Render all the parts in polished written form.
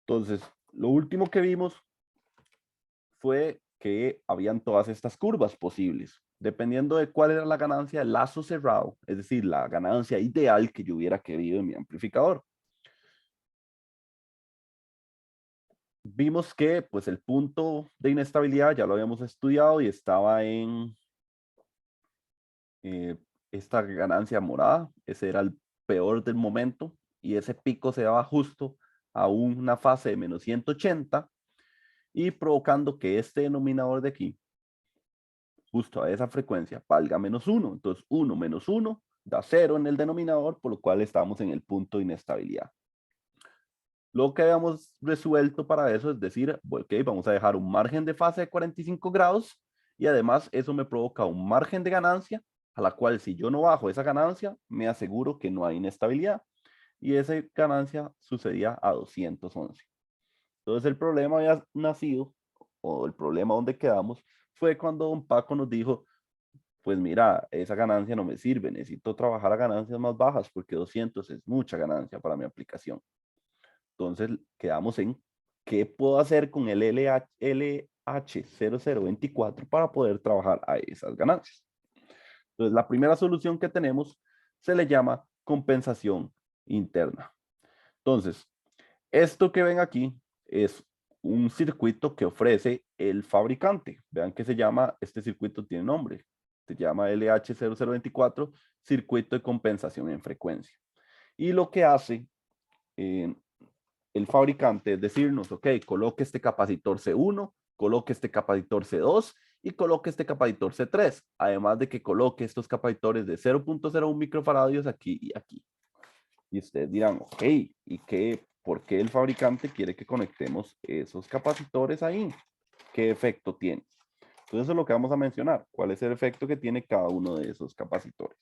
Entonces, lo último que vimos fue que habían todas estas curvas posibles. Dependiendo de cuál era la ganancia del lazo cerrado, es decir, la ganancia ideal que yo hubiera querido en mi amplificador. Vimos que pues el punto de inestabilidad ya lo habíamos estudiado y estaba en esta ganancia morada. Ese era el peor del momento y ese pico se daba justo a una fase de menos 180 y provocando que este denominador de aquí, justo a esa frecuencia, valga menos 1. Entonces 1 menos 1 da 0 en el denominador, por lo cual estamos en el punto de inestabilidad. Lo que habíamos resuelto para eso es decir, ok, vamos a dejar un margen de fase de 45 grados y además eso me provoca un margen de ganancia a la cual si yo no bajo esa ganancia, me aseguro que no hay inestabilidad. Y esa ganancia sucedía a 211. Entonces el problema había nacido, o el problema donde quedamos, fue cuando don Paco nos dijo, pues mira, esa ganancia no me sirve, necesito trabajar a ganancias más bajas porque 200 es mucha ganancia para mi aplicación. Entonces quedamos en qué puedo hacer con el LH0024 para poder trabajar a esas ganancias. Entonces la primera solución que tenemos se le llama compensación interna. Entonces, esto que ven aquí es un circuito que ofrece el fabricante. Vean que se llama, este circuito tiene nombre, se llama LH0024, circuito de compensación en frecuencia. Y lo que hace eh, el fabricante es decirnos, ok, coloque este capacitor C1, coloque este capacitor C2 y coloque este capacitor C3, además de que coloque estos capacitores de 0.01 microfaradios aquí y aquí. Y ustedes dirán, ok, ¿y por qué el fabricante quiere que conectemos esos capacitores ahí? ¿Qué efecto tiene? Entonces eso es lo que vamos a mencionar. ¿Cuál es el efecto que tiene cada uno de esos capacitores?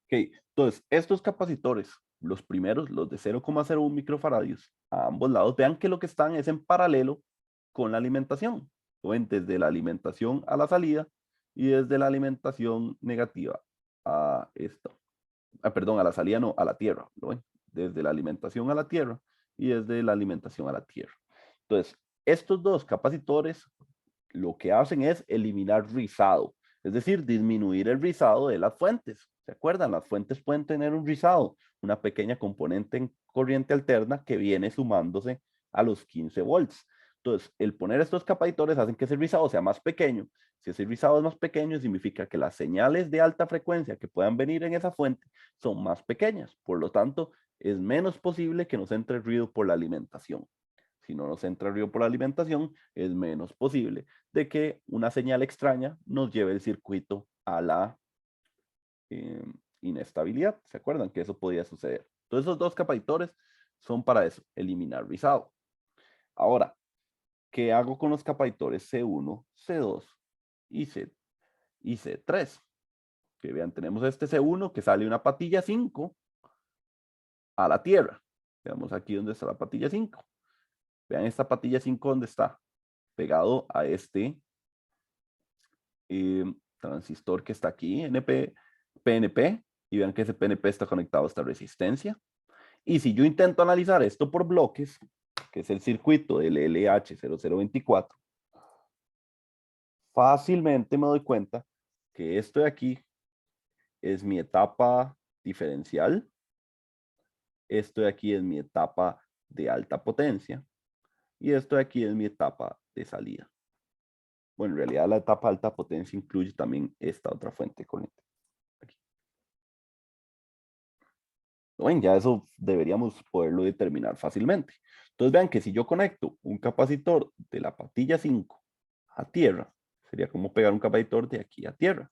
Ok, entonces estos capacitores, los primeros, los de 0,01 microfaradios, a ambos lados, vean que lo que están es en paralelo con la alimentación. Ven desde la alimentación a la salida y desde la alimentación negativa a esto. Perdón, a la salida no, a la tierra. ¿Lo ven? Desde la alimentación a la tierra y desde la alimentación a la tierra. Entonces, estos dos capacitores lo que hacen es eliminar rizado, es decir, disminuir el rizado de las fuentes. ¿Se acuerdan? Las fuentes pueden tener un rizado, una pequeña componente en corriente alterna que viene sumándose a los 15 volts. Entonces, el poner estos capacitores hacen que ese rizado sea más pequeño. Si ese rizado es más pequeño, significa que las señales de alta frecuencia que puedan venir en esa fuente son más pequeñas. Por lo tanto, es menos posible que nos entre ruido por la alimentación. Si no nos entra ruido por la alimentación, es menos posible de que una señal extraña nos lleve el circuito a la eh, inestabilidad. ¿Se acuerdan que eso podía suceder? Entonces esos dos capacitores son para eso, eliminar rizado. Ahora, ¿qué hago con los capacitores C1, C2 y, y C3? Que vean, tenemos este C1 que sale una patilla 5 a la Tierra. Veamos aquí donde está la patilla 5. Vean esta patilla 5 donde está, pegado a este transistor que está aquí, PNP, y vean que ese PNP está conectado a esta resistencia. Y si yo intento analizar esto por bloques, que es el circuito del LH0024, fácilmente me doy cuenta que esto de aquí es mi etapa diferencial, esto de aquí es mi etapa de alta potencia, y esto de aquí es mi etapa de salida. Bueno, en realidad la etapa de alta potencia incluye también esta otra fuente de corriente. Bueno, ya eso deberíamos poderlo determinar fácilmente. Entonces vean que si yo conecto un capacitor de la patilla 5 a tierra, sería como pegar un capacitor de aquí a tierra.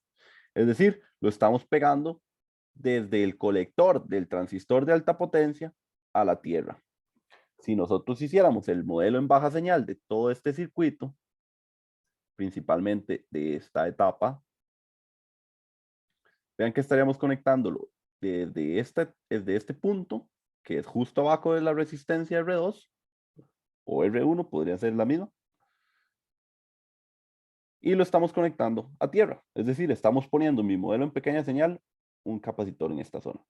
Es decir, lo estamos pegando desde el colector del transistor de alta potencia a la tierra. Si nosotros hiciéramos el modelo en baja señal de todo este circuito, principalmente de esta etapa, vean que estaríamos conectándolo desde este punto, que es justo abajo de la resistencia R2, o R1, podría ser la misma, y lo estamos conectando a tierra. Es decir, estamos poniendo en mi modelo en pequeña señal un capacitor en esta zona.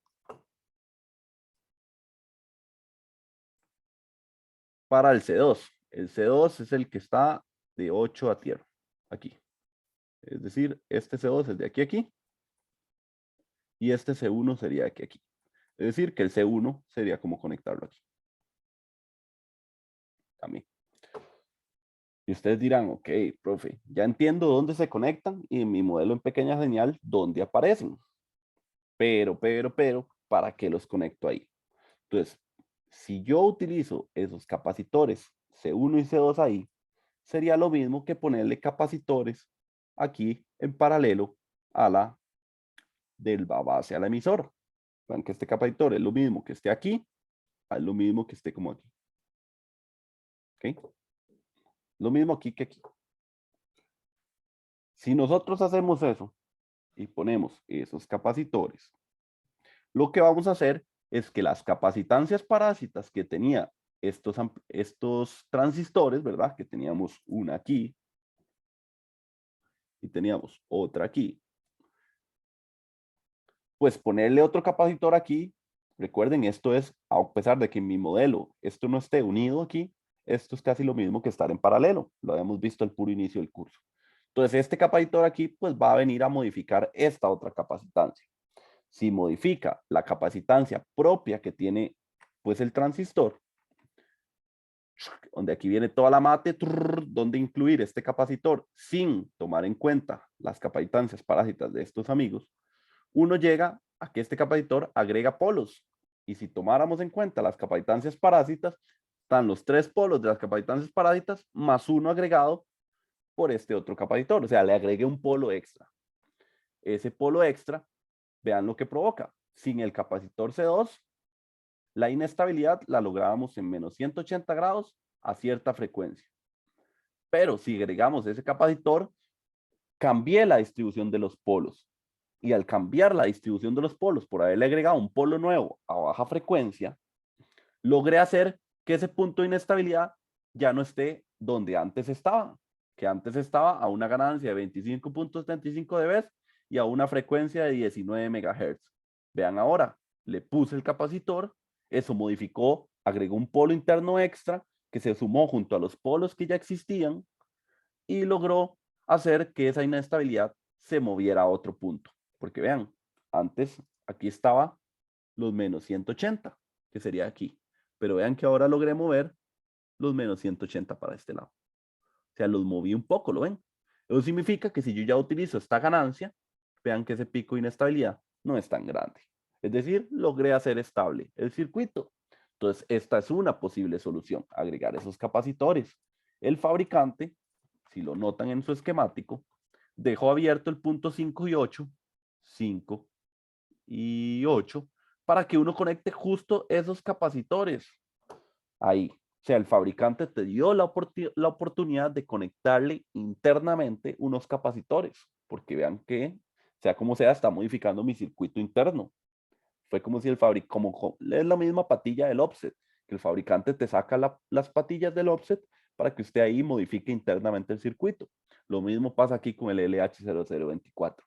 para el C2. El C2 es el que está de 8 a tierra, aquí. Es decir, este C2 es de aquí a aquí. Y este C1 sería de aquí a aquí. Es decir, que el C1 sería como conectarlo aquí. También. Y ustedes dirán, ok, profe, ya entiendo dónde se conectan y en mi modelo en pequeña señal, dónde aparecen. Pero, ¿para qué los conecto ahí? Entonces, si yo utilizo esos capacitores C1 y C2 ahí, sería lo mismo que ponerle capacitores aquí en paralelo a la del base a la emisora. Vean que este capacitor es lo mismo que esté aquí, es lo mismo que esté como aquí. ¿Ok? Lo mismo aquí que aquí. Si nosotros hacemos eso y ponemos esos capacitores, lo que vamos a hacer es que las capacitancias parásitas que tenía estos transistores, ¿verdad? Que teníamos una aquí y teníamos otra aquí. Pues ponerle otro capacitor aquí, recuerden, esto es, a pesar de que en mi modelo esto no esté unido aquí, esto es casi lo mismo que estar en paralelo. Lo habíamos visto al puro inicio del curso. Entonces, este capacitor aquí, pues va a venir a modificar esta otra capacitancia. Si modifica la capacitancia propia que tiene, pues el transistor, donde aquí viene toda la mate, donde incluir este capacitor sin tomar en cuenta las capacitancias parásitas de estos amigos, uno llega a que este capacitor agrega polos. Y si tomáramos en cuenta las capacitancias parásitas, están los 3 polos de las capacitancias parásitas más uno agregado por este otro capacitor. O sea, le agregué un polo extra. Ese polo extra, vean lo que provoca. Sin el capacitor C2, la inestabilidad la lográbamos en menos 180 grados a cierta frecuencia. Pero si agregamos ese capacitor, cambié la distribución de los polos. Y al cambiar la distribución de los polos por haberle agregado un polo nuevo a baja frecuencia, logré hacer que ese punto de inestabilidad ya no esté donde antes estaba, que antes estaba a una ganancia de 25.75 dB y a una frecuencia de 19 MHz. Vean ahora, le puse el capacitor, eso modificó, agregó un polo interno extra que se sumó junto a los polos que ya existían y logró hacer que esa inestabilidad se moviera a otro punto. Porque vean, antes aquí estaba los menos 180, que sería aquí. Pero vean que ahora logré mover los menos 180 para este lado. O sea, los moví un poco, ¿lo ven? Eso significa que si yo ya utilizo esta ganancia, vean que ese pico de inestabilidad no es tan grande. Es decir, logré hacer estable el circuito. Entonces, esta es una posible solución, agregar esos capacitores. El fabricante, si lo notan en su esquemático, dejó abierto el punto 5 y 8, 5 y 8, para que uno conecte justo esos capacitores ahí. O sea, el fabricante te dio la oportunidad de conectarle internamente unos capacitores, porque vean que, sea como sea, está modificando mi circuito interno. Fue como si el fabricante, es la misma patilla del offset, que el fabricante te saca las patillas del offset para que usted ahí modifique internamente el circuito. Lo mismo pasa aquí con el LH0024.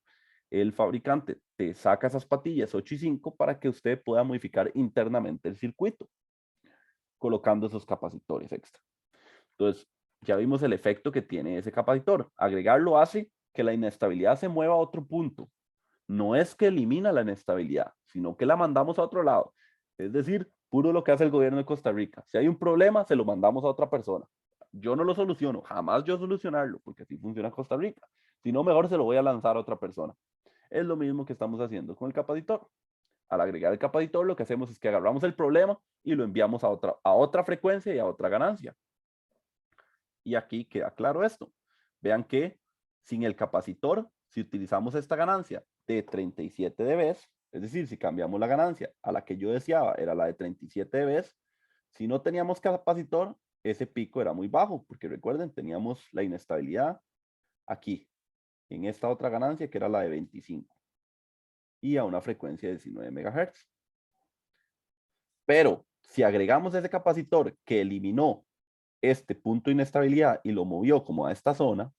El fabricante te saca esas patillas 8 y 5 para que usted pueda modificar internamente el circuito, colocando esos capacitores extra. Entonces, ya vimos el efecto que tiene ese capacitor. Agregarlo hace que la inestabilidad se mueva a otro punto. No es que elimina la inestabilidad, sino que la mandamos a otro lado. Es decir, puro lo que hace el gobierno de Costa Rica. Si hay un problema, se lo mandamos a otra persona. Yo no lo soluciono, jamás yo solucionarlo, porque así funciona Costa Rica. Si no, mejor se lo voy a lanzar a otra persona. Es lo mismo que estamos haciendo con el capacitor. Al agregar el capacitor, lo que hacemos es que agarramos el problema y lo enviamos a otra frecuencia y a otra ganancia. Y aquí queda claro esto. Vean que sin el capacitor, si utilizamos esta ganancia de 37 dB, es decir, si cambiamos la ganancia a la que yo deseaba, era la de 37 dB, si no teníamos capacitor, ese pico era muy bajo, porque recuerden, teníamos la inestabilidad aquí, en esta otra ganancia que era la de 25 y a una frecuencia de 19 MHz. Pero si agregamos ese capacitor que eliminó este punto de inestabilidad y lo movió como a esta zona,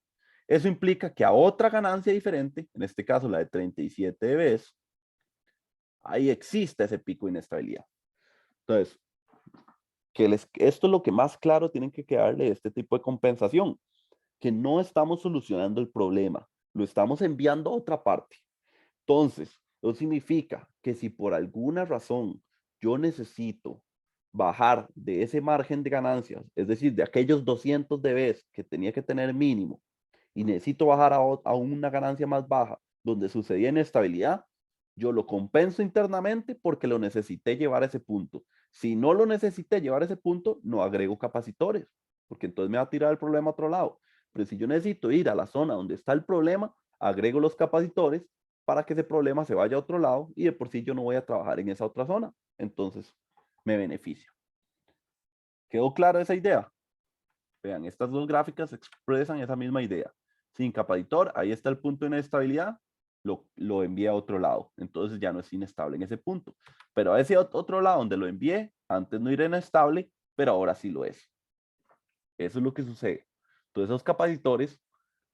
eso implica que a otra ganancia diferente, en este caso la de 37 dB, ahí existe ese pico de inestabilidad. Entonces, esto es lo que más claro tienen que quedarle de este tipo de compensación, que no estamos solucionando el problema, lo estamos enviando a otra parte. Entonces, eso significa que si por alguna razón yo necesito bajar de ese margen de ganancias, es decir, de aquellos 200 dB que tenía que tener mínimo, y necesito bajar a una ganancia más baja, donde sucedía inestabilidad, yo lo compenso internamente porque lo necesité llevar a ese punto. Si no lo necesité llevar a ese punto, no agrego capacitores, porque entonces me va a tirar el problema a otro lado. Pero si yo necesito ir a la zona donde está el problema, agrego los capacitores para que ese problema se vaya a otro lado y de por sí yo no voy a trabajar en esa otra zona. Entonces, me beneficia. ¿Quedó clara esa idea? Vean, estas dos gráficas expresan esa misma idea. Sin capacitor, ahí está el punto de inestabilidad, lo envía a otro lado. Entonces ya no es inestable en ese punto. Pero a ese otro lado donde lo envié, antes no era inestable, pero ahora sí lo es. Eso es lo que sucede. Entonces esos capacitores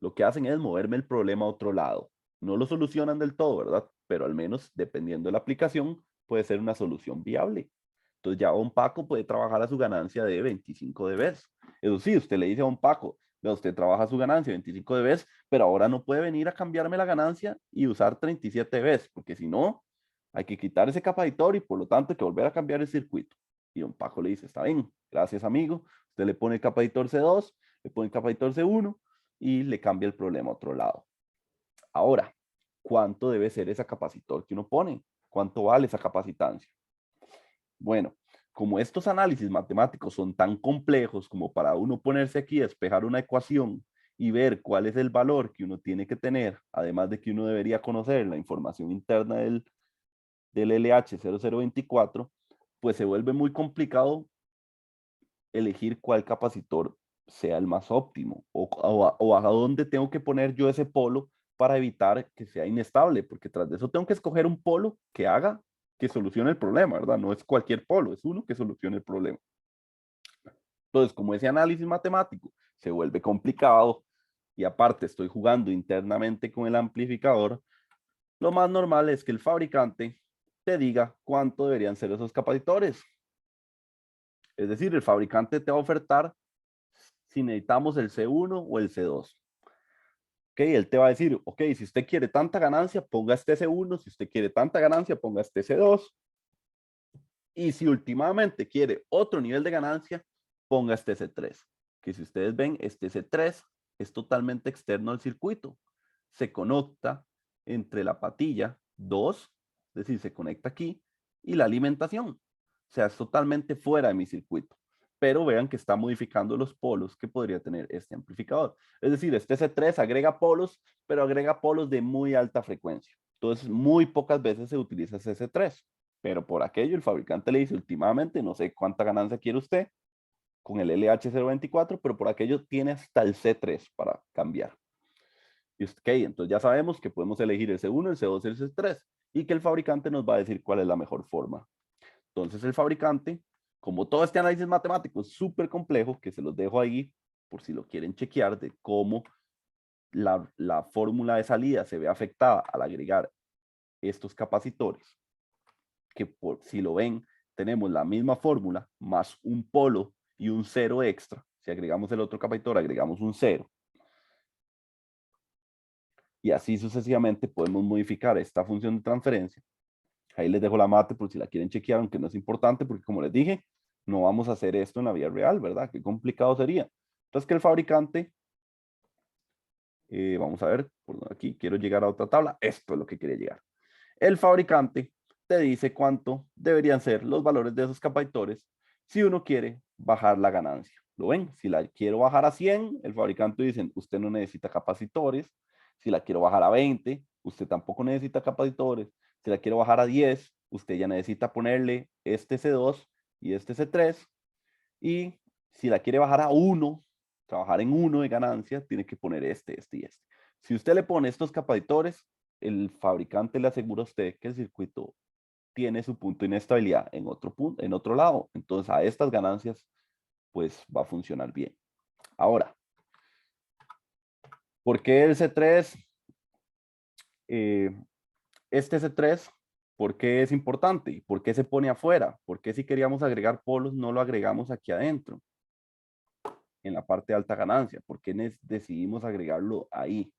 lo que hacen es moverme el problema a otro lado. No lo solucionan del todo, ¿verdad? Pero al menos, dependiendo de la aplicación, puede ser una solución viable. Entonces ya un Paco puede trabajar a su ganancia de 25 dB. Eso sí, usted le dice a un Paco, usted trabaja a su ganancia 25 dB, pero ahora no puede venir a cambiarme la ganancia y usar 37 dB, porque si no, hay que quitar ese capacitor y por lo tanto hay que volver a cambiar el circuito. Y un Paco le dice, está bien, gracias amigo, usted le pone el capacitor C2, le pone el capacitor C1 y le cambia el problema a otro lado. Ahora, ¿cuánto debe ser ese capacitor que uno pone? ¿Cuánto vale esa capacitancia? Bueno, como estos análisis matemáticos son tan complejos como para uno ponerse aquí a despejar una ecuación y ver cuál es el valor que uno tiene que tener, además de que uno debería conocer la información interna del LH0024, pues se vuelve muy complicado elegir cuál capacitor sea el más óptimo o a dónde tengo que poner yo ese polo para evitar que sea inestable, porque tras de eso tengo que escoger un polo que haga, que solucione el problema, ¿verdad? No es cualquier polo, es uno que solucione el problema. Entonces, como ese análisis matemático se vuelve complicado y aparte estoy jugando internamente con el amplificador, lo más normal es que el fabricante te diga cuánto deberían ser esos capacitores. Es decir, el fabricante te va a ofertar si necesitamos el C1 o el C2. Ok, él te va a decir, ok, si usted quiere tanta ganancia, ponga este C1, si usted quiere tanta ganancia, ponga este C2, y si últimamente quiere otro nivel de ganancia, ponga este C3, que si ustedes ven, este C3 es totalmente externo al circuito, se conecta entre la patilla 2, es decir, se conecta aquí, y la alimentación, o sea, es totalmente fuera de mi circuito. Pero vean que está modificando los polos que podría tener este amplificador. Es decir, este C3 agrega polos, pero agrega polos de muy alta frecuencia. Entonces, muy pocas veces se utiliza ese C3. Pero por aquello, el fabricante le dice, últimamente, no sé cuánta ganancia quiere usted con el LH024, pero por aquello tiene hasta el C3 para cambiar. Y ok, entonces ya sabemos que podemos elegir el C1, el C2 y el C3, y que el fabricante nos va a decir cuál es la mejor forma. Entonces el fabricante, como todo este análisis matemático es súper complejo, que se los dejo ahí por si lo quieren chequear, de cómo la fórmula de salida se ve afectada al agregar estos capacitores, que por, si lo ven, tenemos la misma fórmula más un polo y un cero extra. Si agregamos el otro capacitor, agregamos un cero. Y así sucesivamente podemos modificar esta función de transferencia. Ahí les dejo la mate por si la quieren chequear, aunque no es importante, porque como les dije, no vamos a hacer esto en la vida real, ¿verdad? Qué complicado sería. Entonces, que el fabricante, vamos a ver, por aquí quiero llegar a otra tabla, esto es lo que quería llegar. El fabricante te dice cuánto deberían ser los valores de esos capacitores si uno quiere bajar la ganancia. ¿Lo ven? Si la quiero bajar a 100, el fabricante dice, usted no necesita capacitores. Si la quiero bajar a 20, usted tampoco necesita capacitores. Si la quiero bajar a 10, usted ya necesita ponerle este C2 y este C3. Y si la quiere bajar a 1, trabajar en 1 de ganancia, tiene que poner este y este. Si usted le pone estos capacitores, el fabricante le asegura a usted que el circuito tiene su punto de inestabilidad en otro punto, en otro lado. Entonces a estas ganancias pues va a funcionar bien. Ahora, ¿por qué el C3? Este C3 ¿Por qué es importante? ¿Por qué se pone afuera? ¿Por qué si queríamos agregar polos no lo agregamos aquí adentro? En la parte de alta ganancia. ¿Por qué decidimos agregarlo ahí?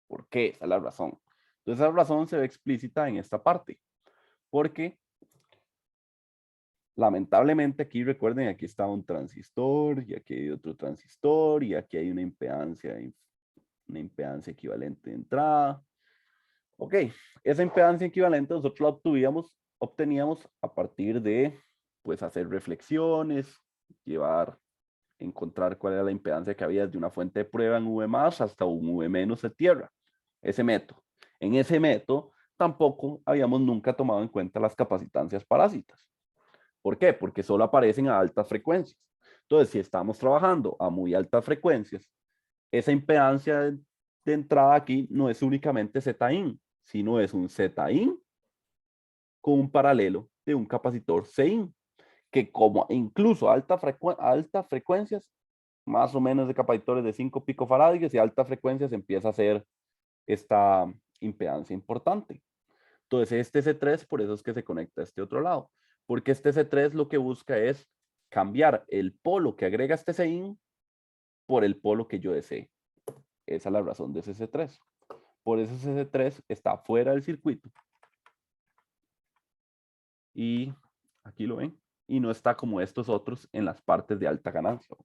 ¿Por qué? Esa es la razón. Entonces, esa razón se ve explícita en esta parte. Porque, lamentablemente, aquí recuerden, aquí está un transistor, y aquí hay otro transistor, y aquí hay una impedancia equivalente de entrada. Ok, esa impedancia equivalente nosotros la obteníamos a partir de, pues, hacer reflexiones, encontrar cuál era la impedancia que había desde una fuente de prueba en V más hasta un V menos de tierra. Ese método. En ese método tampoco habíamos nunca tomado en cuenta las capacitancias parásitas. ¿Por qué? Porque solo aparecen a altas frecuencias. Entonces, si estamos trabajando a muy altas frecuencias, esa impedancia de entrada aquí no es únicamente Z-in, sino es un Z-in con un paralelo de un capacitor C-in, que como incluso a altas frecuencias, más o menos de capacitores de 5 picofaradios y altas frecuencias empieza a ser esta impedancia importante. Entonces este C3 por eso es que se conecta a este otro lado, porque este C3 lo que busca es cambiar el polo que agrega este C-in por el polo que yo desee. Esa es la razón de ese C3. Por eso ese C3 está fuera del circuito. Y aquí lo ven. Y no está como estos otros en las partes de alta ganancia.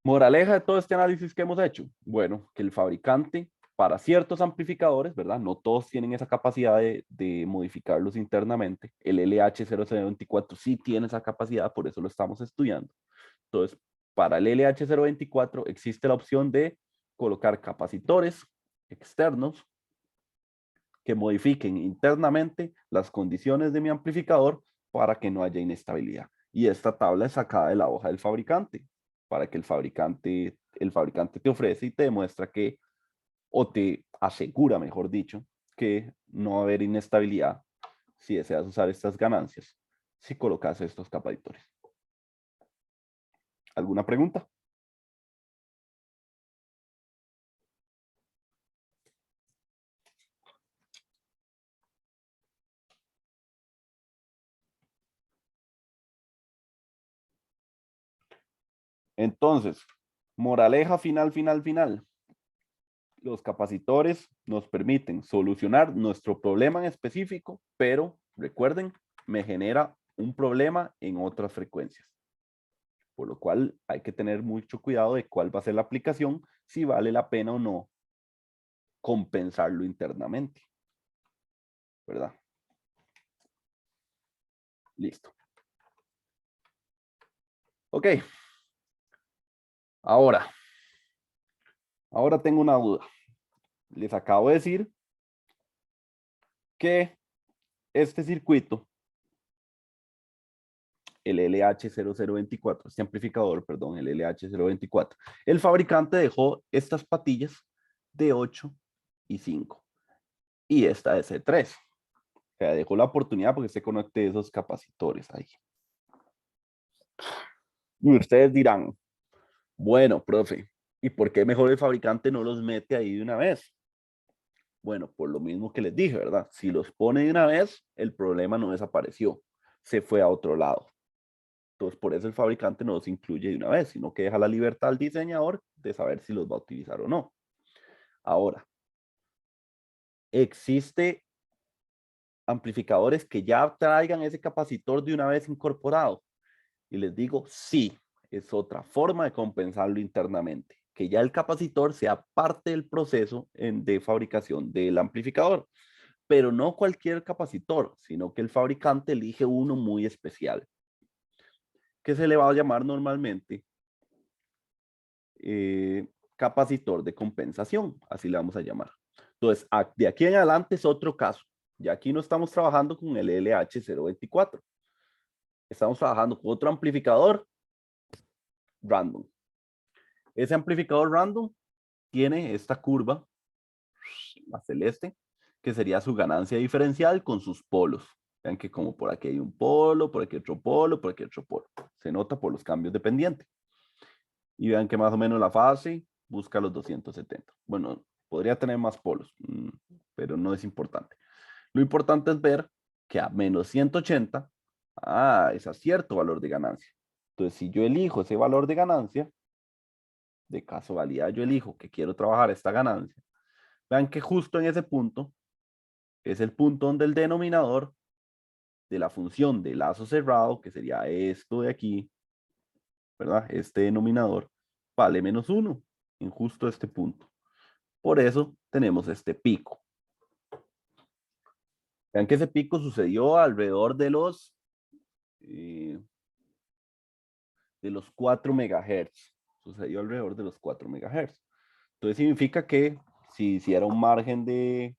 Moraleja de todo este análisis que hemos hecho. Bueno, que el fabricante, para ciertos amplificadores, ¿verdad? No todos tienen esa capacidad de modificarlos internamente. El LH0024 sí tiene esa capacidad, por eso lo estamos estudiando. Entonces, para el LH024 existe la opción de colocar capacitores externos que modifiquen internamente las condiciones de mi amplificador para que no haya inestabilidad. Y esta tabla es sacada de la hoja del fabricante, para que el fabricante te ofrece y te demuestra que, o te asegura, mejor dicho, que no va a haber inestabilidad si deseas usar estas ganancias, si colocas estos capacitores. ¿Alguna pregunta? Entonces, moraleja final. Los capacitores nos permiten solucionar nuestro problema en específico, pero recuerden, me genera un problema en otras frecuencias. Por lo cual hay que tener mucho cuidado de cuál va a ser la aplicación, si vale la pena o no compensarlo internamente. ¿Verdad? Listo. Ok. Ahora tengo una duda. Les acabo de decir que este circuito, el LH0024, este amplificador, perdón, el LH024, el fabricante dejó estas patillas de 8 y 5 y esta de C3. O sea, dejó la oportunidad porque se conecte esos capacitores ahí. Y ustedes dirán, bueno, profe, ¿y por qué mejor el fabricante no los mete ahí de una vez? Bueno, por lo mismo que les dije, ¿verdad? Si los pone de una vez, el problema no desapareció, se fue a otro lado. Entonces, por eso el fabricante no los incluye de una vez, sino que deja la libertad al diseñador de saber si los va a utilizar o no. Ahora, ¿existe amplificadores que ya traigan ese capacitor de una vez incorporado? Y les digo, sí, es otra forma de compensarlo internamente, que ya el capacitor sea parte del proceso de fabricación del amplificador, pero no cualquier capacitor, sino que el fabricante elige uno muy especial, que se le va a llamar normalmente capacitor de compensación, así le vamos a llamar. Entonces, de aquí en adelante es otro caso. Ya aquí no estamos trabajando con el LH024. Estamos trabajando con otro amplificador random. Ese amplificador random tiene esta curva, la celeste, que sería su ganancia diferencial con sus polos. Vean que como por aquí hay un polo, por aquí otro polo, por aquí otro polo. Se nota por los cambios de pendiente. Y vean que más o menos la fase busca los 270. Bueno, Podría tener más polos, pero no es importante. Lo importante es ver que a menos 180, es a cierto valor de ganancia. Entonces, si yo elijo ese valor de ganancia, de casualidad yo elijo que quiero trabajar esta ganancia, vean que justo en ese punto es el punto donde el denominador de la función de lazo cerrado, que sería esto de aquí, ¿verdad? Este denominador vale menos 1 en justo este punto. Por eso tenemos este pico. Vean que ese pico sucedió alrededor de los 4 megahertz. Sucedió alrededor de los 4 megahertz. Entonces significa que si hiciera un margen de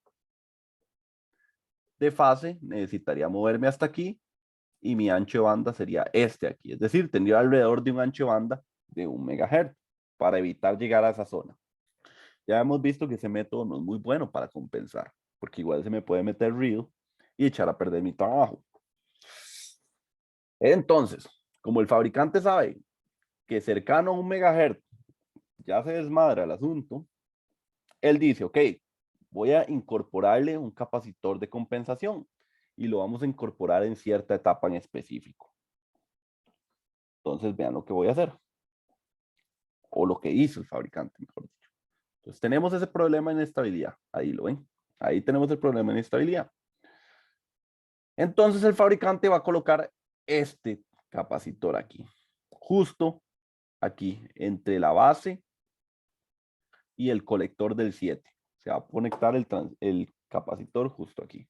fase, necesitaría moverme hasta aquí y mi ancho de banda sería este aquí. Es decir, tendría alrededor de un ancho de banda de 1 megahertz para evitar llegar a esa zona. Ya hemos visto que ese método no es muy bueno para compensar, porque igual se me puede meter ruido y echar a perder mi trabajo. Entonces, como el fabricante sabe que cercano a 1 megahertz ya se desmadra el asunto, él dice, ok, voy a incorporarle un capacitor de compensación y lo vamos a incorporar en cierta etapa en específico. Entonces, vean lo que voy a hacer. O lo que hizo el fabricante, mejor dicho. Entonces, tenemos ese problema de inestabilidad. Ahí lo ven. Ahí tenemos el problema de inestabilidad. Entonces, el fabricante va a colocar este capacitor aquí. Justo aquí, entre la base y el colector del 7. Se va a conectar el capacitor justo aquí.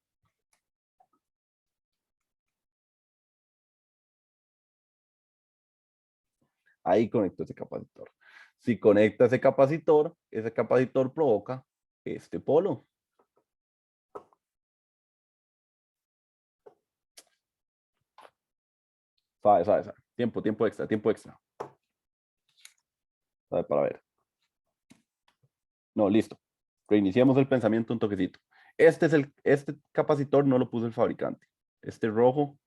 Ahí conecto ese capacitor. Si conecta ese capacitor provoca este polo. Sabe. Tiempo extra. Sabe, para ver. No, listo. Reiniciamos el pensamiento un toquecito. Este capacitor no lo puso el fabricante. Este rojo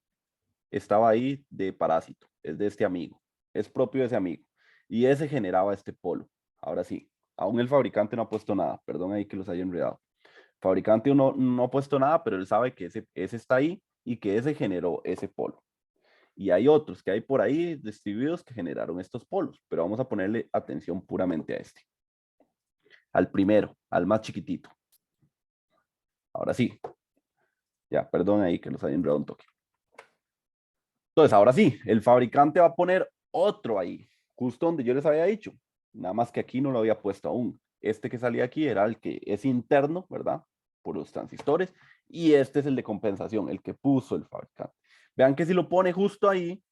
estaba ahí de parásito. Es de este amigo. Es propio de ese amigo. Y ese generaba este polo. Ahora sí, aún el fabricante no ha puesto nada. Perdón ahí que los haya enredado. El fabricante no ha puesto nada, pero él sabe que ese está ahí y que ese generó ese polo. Y hay otros que hay por ahí distribuidos que generaron estos polos, pero vamos a ponerle atención puramente a este. Al primero, al más chiquitito. Ahora sí. Ya, perdón ahí que los haya enredado un toque. Entonces, ahora sí, el fabricante va a poner otro ahí, justo donde yo les había dicho. Nada más que aquí no lo había puesto aún. Este que salía aquí era el que es interno, ¿verdad? Por los transistores. Y este es el de compensación, el que puso el fabricante. Vean que si lo pone justo ahí,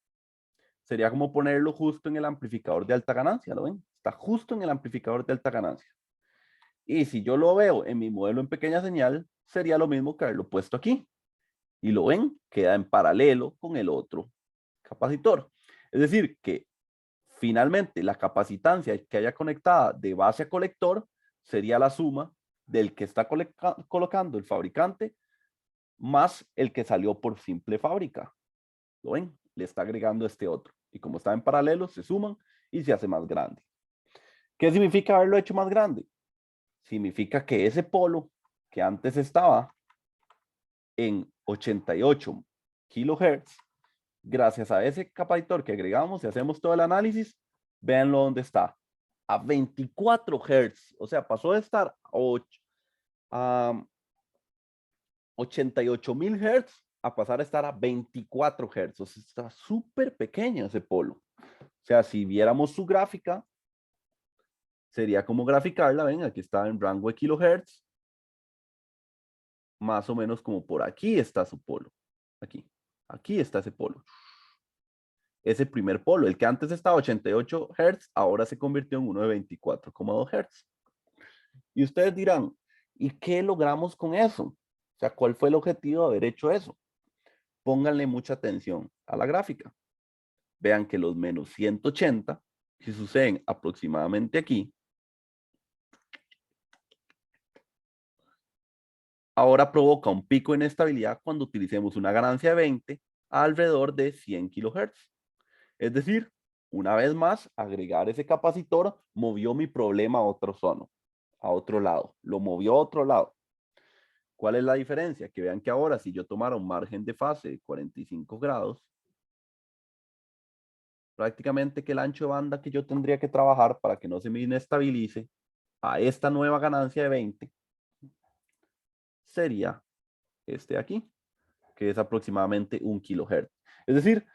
sería como ponerlo justo en el amplificador de alta ganancia, ¿lo ven? Está justo en el amplificador de alta ganancia. Y si yo lo veo en mi modelo en pequeña señal, sería lo mismo que haberlo puesto aquí. Y lo ven, queda en paralelo con el otro capacitor. Es decir, que finalmente la capacitancia que haya conectada de base a colector sería la suma del que está colocando el fabricante más el que salió por simple fábrica. ¿Lo ven? Le está agregando este otro. Y como está en paralelo, se suman y se hace más grande. ¿Qué significa haberlo hecho más grande? Significa que ese polo que antes estaba en 88 kilohertz, gracias a ese capacitor que agregamos y hacemos todo el análisis, véanlo dónde está, a 24 Hz. O sea, pasó de estar a 88.000 Hz a pasar a estar a 24 Hz. O sea, está súper pequeño ese polo. O sea, si viéramos su gráfica, sería como graficarla, ven, aquí está en rango de kilohertz, más o menos como por aquí está su polo. Aquí está ese polo. Ese primer polo, el que antes estaba a 88 Hz, ahora se convirtió en uno de 24,2 Hz. Y ustedes dirán, ¿y qué logramos con eso? O sea, ¿cuál fue el objetivo de haber hecho eso? Pónganle mucha atención a la gráfica. Vean que los menos 180, que suceden aproximadamente aquí, ahora provoca un pico de inestabilidad cuando utilicemos una ganancia de 20 a alrededor de 100 kHz. Es decir, una vez más, agregar ese capacitor movió mi problema a otro a otro lado, lo movió a otro lado. ¿Cuál es la diferencia? Que vean que ahora si yo tomara un margen de fase de 45 grados, prácticamente que el ancho de banda que yo tendría que trabajar para que no se me inestabilice a esta nueva ganancia de 20 sería este de aquí, que es aproximadamente 1 kilohertz. Es decir,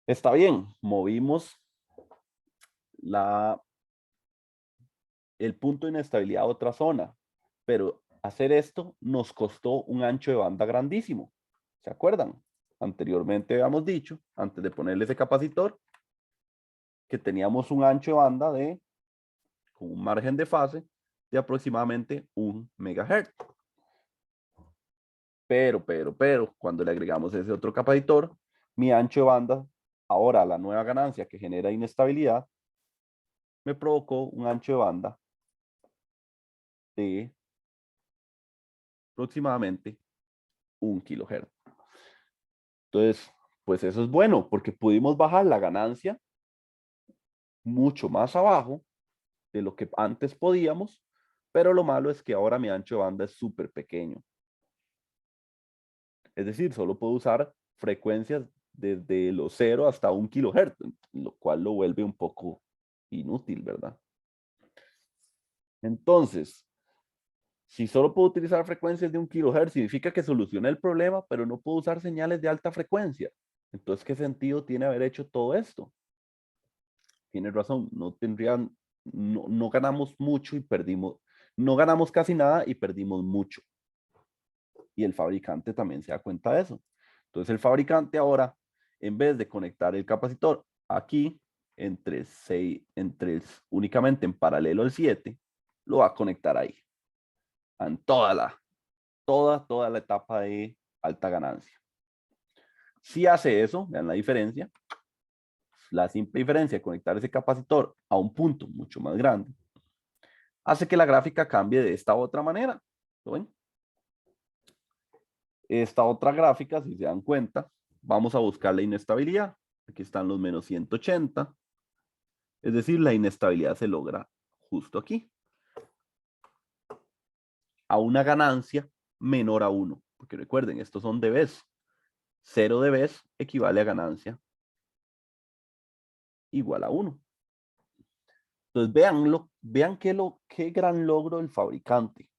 está bien, movimos el punto de inestabilidad a otra zona, pero hacer esto nos costó un ancho de banda grandísimo. ¿Se acuerdan? Anteriormente habíamos dicho, antes de ponerle ese capacitor, que teníamos un ancho de banda con un margen de fase de aproximadamente 1 megahertz. Pero, cuando le agregamos ese otro capacitor, mi ancho de banda, ahora la nueva ganancia que genera inestabilidad, me provocó un ancho de banda de aproximadamente 1 kilohertz. Entonces, pues eso es bueno porque pudimos bajar la ganancia mucho más abajo de lo que antes podíamos, pero lo malo es que ahora mi ancho de banda es súper pequeño. Es decir, solo puedo usar frecuencias desde los 0 hasta 1 kilohertz, lo cual lo vuelve un poco inútil, ¿verdad? Entonces, si solo puedo utilizar frecuencias de 1 kilohertz, significa que solucioné el problema, pero no puedo usar señales de alta frecuencia. Entonces, ¿qué sentido tiene haber hecho todo esto? Tienes razón, no ganamos mucho y perdimos, no ganamos casi nada y perdimos mucho. Y el fabricante también se da cuenta de eso. Entonces el fabricante ahora, en vez de conectar el capacitor aquí, únicamente en paralelo al 7, lo va a conectar ahí, en toda la etapa de alta ganancia. Si hace eso, vean la diferencia, la simple diferencia de conectar ese capacitor a un punto mucho más grande, hace que la gráfica cambie de esta otra manera. ¿Lo ven? Esta otra gráfica, si se dan cuenta, vamos a buscar la inestabilidad. Aquí están los menos 180. Es decir, la inestabilidad se logra justo aquí. A una ganancia menor a 1. Porque recuerden, estos son dBs. 0 dBs equivale a ganancia igual a 1. Entonces, vean qué gran logro del fabricante.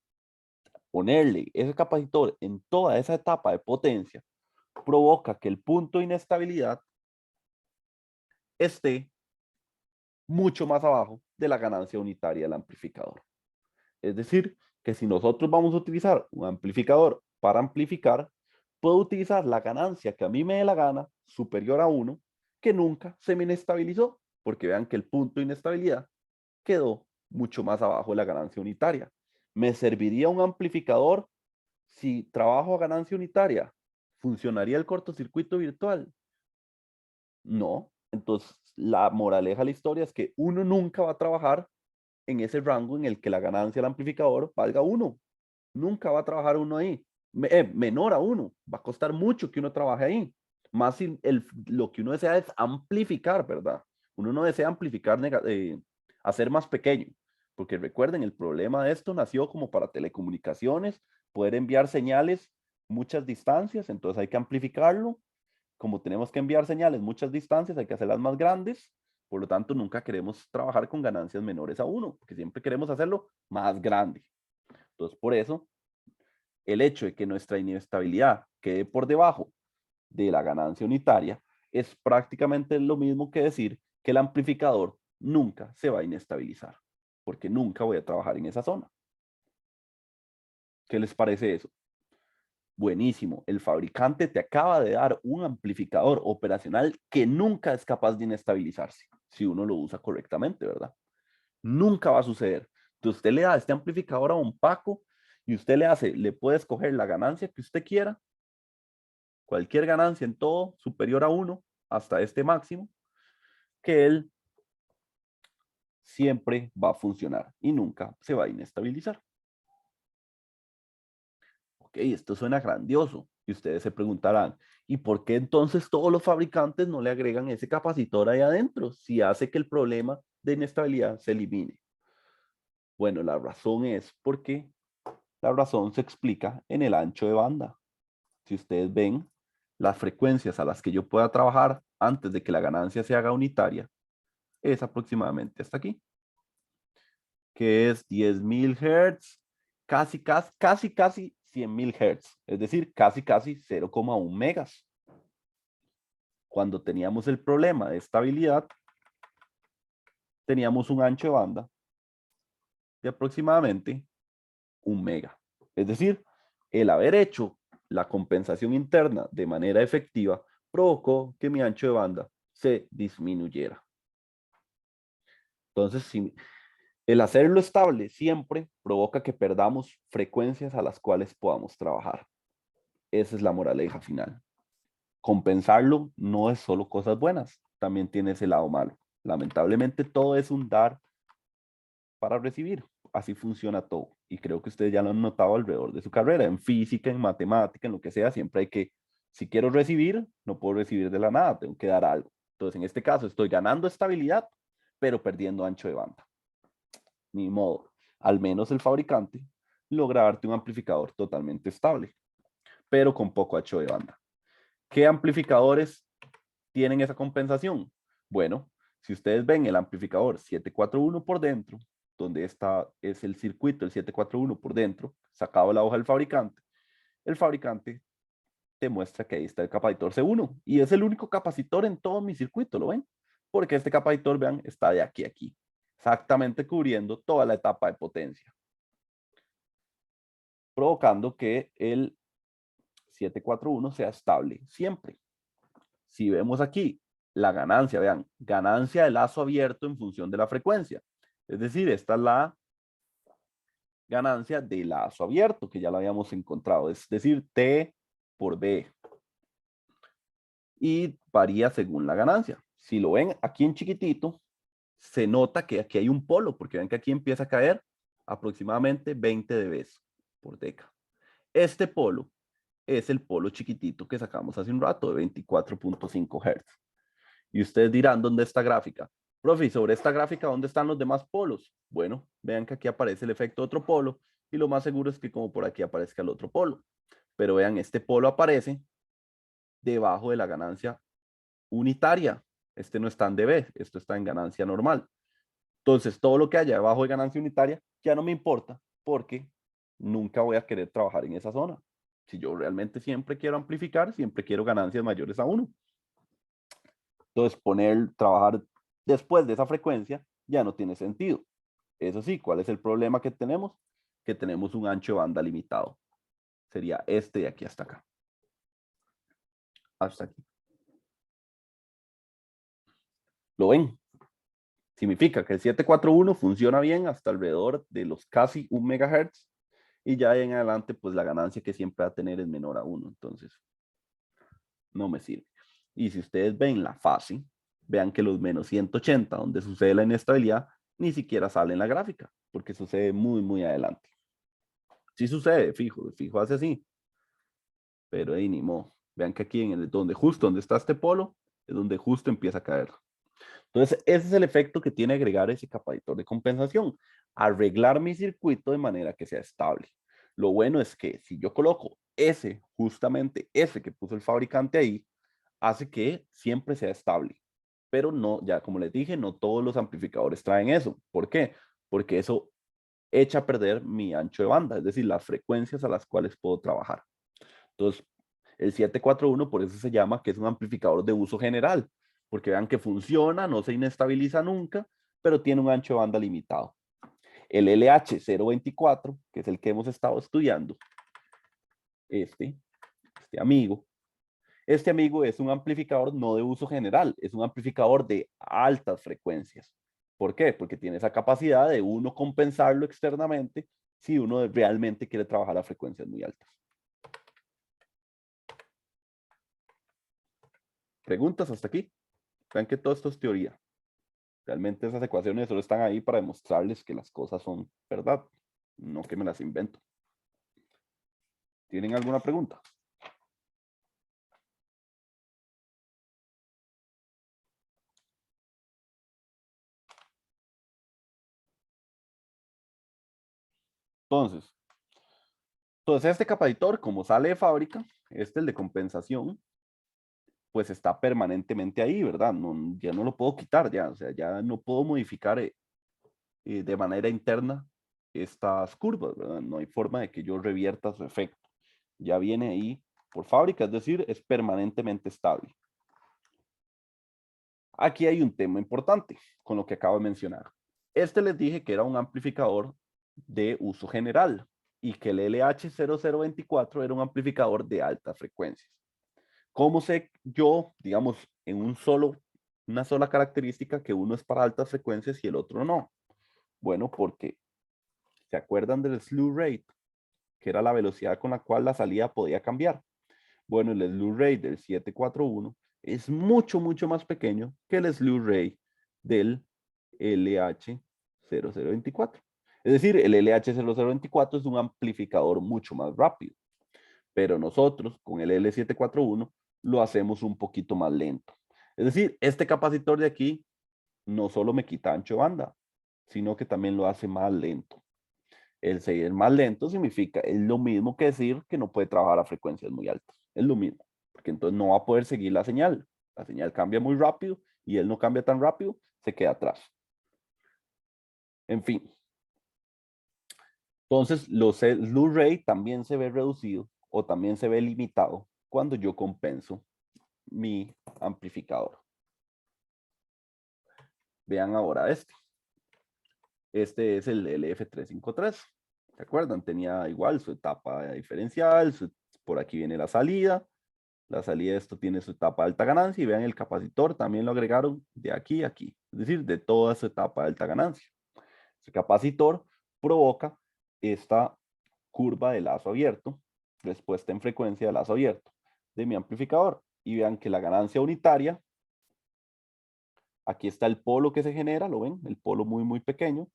Ponerle ese capacitor en toda esa etapa de potencia provoca que el punto de inestabilidad esté mucho más abajo de la ganancia unitaria del amplificador. Es decir, que si nosotros vamos a utilizar un amplificador para amplificar, puedo utilizar la ganancia que a mí me dé la gana, superior a 1, que nunca se me inestabilizó, porque vean que el punto de inestabilidad quedó mucho más abajo de la ganancia unitaria. ¿Me serviría un amplificador si trabajo a ganancia unitaria? ¿Funcionaría el cortocircuito virtual? No. Entonces, la moraleja de la historia es que uno nunca va a trabajar en ese rango en el que la ganancia del amplificador valga 1. Nunca va a trabajar uno ahí. Menor a 1. Va a costar mucho que uno trabaje ahí. Más si lo que uno desea es amplificar, ¿verdad? Uno no desea amplificar, hacer más pequeño. Porque recuerden, el problema de esto nació como para telecomunicaciones, poder enviar señales muchas distancias, entonces hay que amplificarlo. Como tenemos que enviar señales muchas distancias, hay que hacerlas más grandes. Por lo tanto, nunca queremos trabajar con ganancias menores a 1, porque siempre queremos hacerlo más grande. Entonces, por eso, el hecho de que nuestra inestabilidad quede por debajo de la ganancia unitaria es prácticamente lo mismo que decir que el amplificador nunca se va a inestabilizar, porque nunca voy a trabajar en esa zona. ¿Qué les parece eso? Buenísimo. El fabricante te acaba de dar un amplificador operacional que nunca es capaz de inestabilizarse, si uno lo usa correctamente, ¿verdad? Nunca va a suceder. Entonces usted le da este amplificador a un Paco y usted le puede escoger la ganancia que usted quiera, cualquier ganancia en todo superior a 1 hasta este máximo, que él siempre va a funcionar y nunca se va a inestabilizar. Ok, esto suena grandioso. Y ustedes se preguntarán, ¿y por qué entonces todos los fabricantes no le agregan ese capacitor ahí adentro si hace que el problema de inestabilidad se elimine? Bueno, la razón es porque la razón se explica en el ancho de banda. Si ustedes ven, las frecuencias a las que yo pueda trabajar antes de que la ganancia se haga unitaria es aproximadamente hasta aquí, que es 10.000 Hz, casi 100.000 Hz, es decir, casi 0,1 megas. Cuando teníamos el problema de estabilidad, teníamos un ancho de banda de aproximadamente 1 mega. Es decir, el haber hecho la compensación interna de manera efectiva provocó que mi ancho de banda se disminuyera. Entonces, si el hacerlo estable siempre provoca que perdamos frecuencias a las cuales podamos trabajar. Esa es la moraleja final. Compensarlo no es solo cosas buenas, también tiene ese lado malo. Lamentablemente todo es un dar para recibir. Así funciona todo. Y creo que ustedes ya lo han notado alrededor de su carrera, en física, en matemática, en lo que sea, siempre hay que, si quiero recibir, no puedo recibir de la nada, tengo que dar algo. Entonces, en este caso, estoy ganando estabilidad, pero perdiendo ancho de banda. Ni modo. Al menos el fabricante logra darte un amplificador totalmente estable, pero con poco ancho de banda. ¿Qué amplificadores tienen esa compensación? Bueno, si ustedes ven el amplificador 741 por dentro, donde está es el circuito, el 741 por dentro, sacado de la hoja del fabricante, el fabricante te muestra que ahí está el capacitor C1 y es el único capacitor en todo mi circuito, ¿lo ven? Porque este capacitor, vean, está de aquí a aquí, exactamente cubriendo toda la etapa de potencia, provocando que el 741 sea estable siempre. Si vemos aquí la ganancia, vean, ganancia de lazo abierto en función de la frecuencia. Es decir, esta es la ganancia de lazo abierto, que ya lo habíamos encontrado. Es decir, T por B. Y varía según la ganancia. Si lo ven aquí en chiquitito, se nota que aquí hay un polo, porque ven que aquí empieza a caer aproximadamente 20 dB por década. Este polo es el polo chiquitito que sacamos hace un rato, de 24.5 Hz. Y ustedes dirán, ¿dónde está gráfica? Profe, sobre esta gráfica, ¿dónde están los demás polos? Bueno, vean que aquí aparece el efecto de otro polo y lo más seguro es que como por aquí aparezca el otro polo. Pero vean, este polo aparece debajo de la ganancia unitaria. Este no está en dB, esto está en ganancia normal. Entonces, todo lo que haya debajo de ganancia unitaria ya no me importa porque nunca voy a querer trabajar en esa zona. Si yo realmente siempre quiero amplificar, siempre quiero ganancias mayores a 1. Entonces, trabajar después de esa frecuencia ya no tiene sentido. Eso sí, ¿cuál es el problema que tenemos? Que tenemos un ancho de banda limitado. Sería este de aquí hasta acá. Hasta aquí. ¿Lo ven? Significa que el 741 funciona bien hasta alrededor de los casi 1 MHz y ya en adelante, pues la ganancia que siempre va a tener es menor a 1. Entonces, no me sirve. Y si ustedes ven la fase, vean que los menos 180, donde sucede la inestabilidad, ni siquiera sale en la gráfica, porque sucede muy adelante. Sí sucede, fijo hace así, pero ahí ni modo. Vean que aquí justo donde está este polo, es donde justo empieza a caer. Entonces, ese es el efecto que tiene agregar ese capacitor de compensación. Arreglar mi circuito de manera que sea estable. Lo bueno es que si yo coloco justamente ese que puso el fabricante ahí, hace que siempre sea estable. Pero no, ya como les dije, no todos los amplificadores traen eso. ¿Por qué? Porque eso echa a perder mi ancho de banda, es decir, las frecuencias a las cuales puedo trabajar. Entonces, el 741 por eso se llama que es un amplificador de uso general, porque vean que funciona, no se inestabiliza nunca, pero tiene un ancho de banda limitado. El LH024, que es el que hemos estado estudiando, este, este amigo, este amigo es un amplificador no de uso general, es un amplificador de altas frecuencias. ¿Por qué? Porque tiene esa capacidad de uno compensarlo externamente si uno realmente quiere trabajar a frecuencias muy altas. ¿Preguntas hasta aquí? Vean que todo esto es teoría. Realmente esas ecuaciones solo están ahí para demostrarles que las cosas son verdad, no que me las invento. ¿Tienen alguna pregunta? Entonces este capacitor, como sale de fábrica, el de compensación, pues está permanentemente ahí, ¿verdad? No, ya no lo puedo quitar, ya, o sea, ya no puedo modificar de manera interna estas curvas, ¿verdad? No hay forma de que yo revierta su efecto. Ya viene ahí por fábrica, es decir, es permanentemente estable. Aquí hay un tema importante con lo que acabo de mencionar. Les dije que era un amplificador de uso general y que el LH0024 era un amplificador de altas frecuencias. ¿Cómo sé yo, digamos, en una sola característica que uno es para altas frecuencias y el otro no? Bueno, porque ¿se acuerdan del slew rate? Que era la velocidad con la cual la salida podía cambiar. Bueno, el slew rate del 741 es mucho, mucho más pequeño que el slew rate del LH0024. Es decir, el LH0024 es un amplificador mucho más rápido, pero nosotros con el L741 lo hacemos un poquito más lento. Es decir, este capacitor de aquí no solo me quita ancho de banda, sino que también lo hace más lento. El seguir más lento significa, es lo mismo que decir que no puede trabajar a frecuencias muy altas. Es lo mismo, porque entonces no va a poder seguir la señal. La señal cambia muy rápido y él no cambia tan rápido, se queda atrás. En fin. Entonces, los slew rate también se ve reducido o también se ve limitado cuando yo compenso mi amplificador. Vean ahora este. Este es el LF353. ¿Se acuerdan? Tenía igual su etapa diferencial, por aquí viene la salida. La salida de esto tiene su etapa de alta ganancia y vean el capacitor también lo agregaron de aquí a aquí, es decir, de toda su etapa de alta ganancia. El capacitor provoca esta curva de lazo abierto, respuesta en frecuencia de lazo abierto de mi amplificador. Y vean que la ganancia unitaria, aquí está el polo que se genera, ¿lo ven? El polo muy, muy pequeño.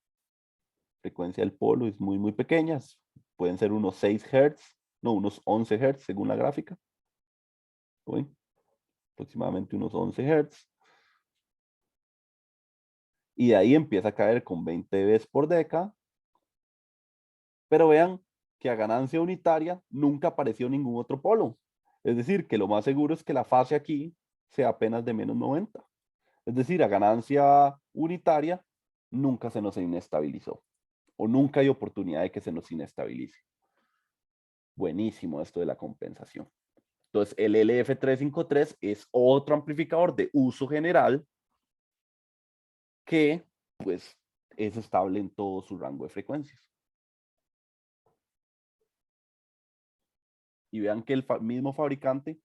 Frecuencia del polo es muy, muy pequeña. Pueden ser unos 6 Hz, no, unos 11 Hz según la gráfica. ¿Lo ven? Aproximadamente unos 11 Hz. Y de ahí empieza a caer con 20 dB por década. Pero vean que a ganancia unitaria nunca apareció ningún otro polo. Es decir, que lo más seguro es que la fase aquí sea apenas de menos 90. Es decir, a ganancia unitaria nunca se nos inestabilizó o nunca hay oportunidad de que se nos inestabilice. Buenísimo esto de la compensación. Entonces, el LF353 es otro amplificador de uso general que, pues, es estable en todo su rango de frecuencias. Y vean que el mismo fabricante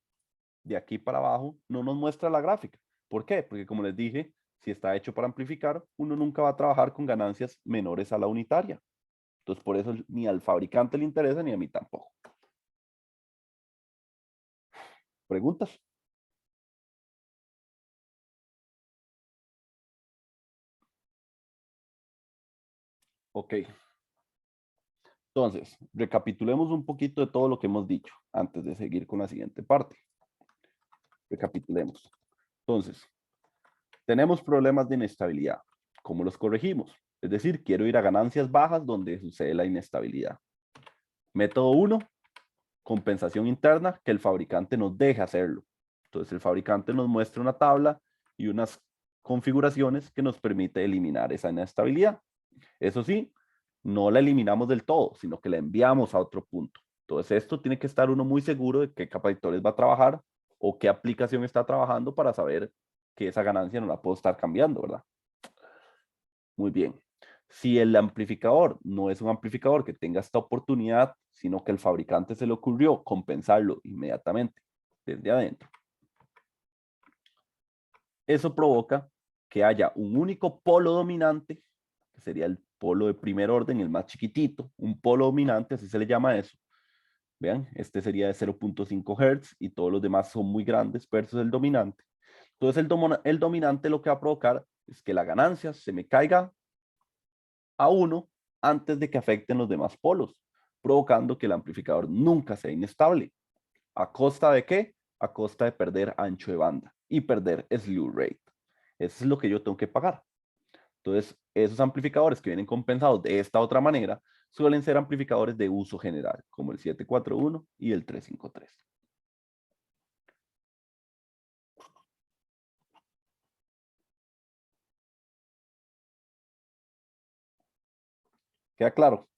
de aquí para abajo no nos muestra la gráfica. ¿Por qué? Porque como les dije, si está hecho para amplificar, uno nunca va a trabajar con ganancias menores a la unitaria. Entonces, por eso ni al fabricante le interesa ni a mí tampoco. ¿Preguntas? Ok. Entonces, recapitulemos un poquito de todo lo que hemos dicho antes de seguir con la siguiente parte. Recapitulemos. Entonces, tenemos problemas de inestabilidad. ¿Cómo los corregimos? Es decir, quiero ir a ganancias bajas donde sucede la inestabilidad. Método 1, compensación interna, que el fabricante nos deje hacerlo. Entonces, el fabricante nos muestra una tabla y unas configuraciones que nos permite eliminar esa inestabilidad. Eso sí, no la eliminamos del todo, sino que la enviamos a otro punto. Entonces, esto tiene que estar uno muy seguro de qué capacitores va a trabajar o qué aplicación está trabajando para saber que esa ganancia no la puedo estar cambiando, ¿verdad? Muy bien. Si el amplificador no es un amplificador que tenga esta oportunidad, sino que el fabricante se le ocurrió compensarlo inmediatamente desde adentro, eso provoca que haya un único polo dominante, que sería el polo de primer orden, el más chiquitito, un polo dominante, así se le llama eso. Vean, este sería de 0.5 Hz y todos los demás son muy grandes versus el dominante. Entonces el dominante lo que va a provocar es que la ganancia se me caiga a 1 antes de que afecten los demás polos, provocando que el amplificador nunca sea inestable. ¿A costa de qué? A costa de perder ancho de banda y perder slew rate. Eso es lo que yo tengo que pagar. Entonces, esos amplificadores que vienen compensados de esta otra manera suelen ser amplificadores de uso general, como el 741 y el 353. ¿Queda claro?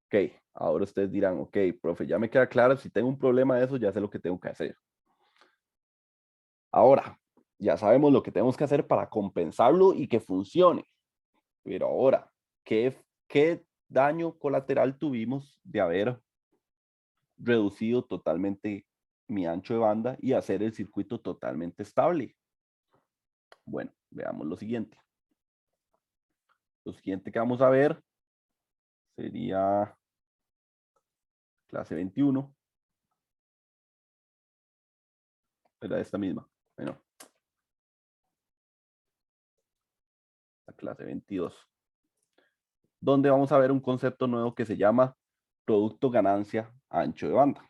Ok, ahora ustedes dirán, ok, profe, ya me queda claro, si tengo un problema de eso, ya sé lo que tengo que hacer. Ahora, ya sabemos lo que tenemos que hacer para compensarlo y que funcione. Pero ahora, ¿qué daño colateral tuvimos de haber reducido totalmente mi ancho de banda y hacer el circuito totalmente estable? Bueno, veamos lo siguiente. Lo siguiente que vamos a ver sería clase 21. Era esta misma. Bueno, la clase 22. Donde vamos a ver un concepto nuevo que se llama producto ganancia ancho de banda.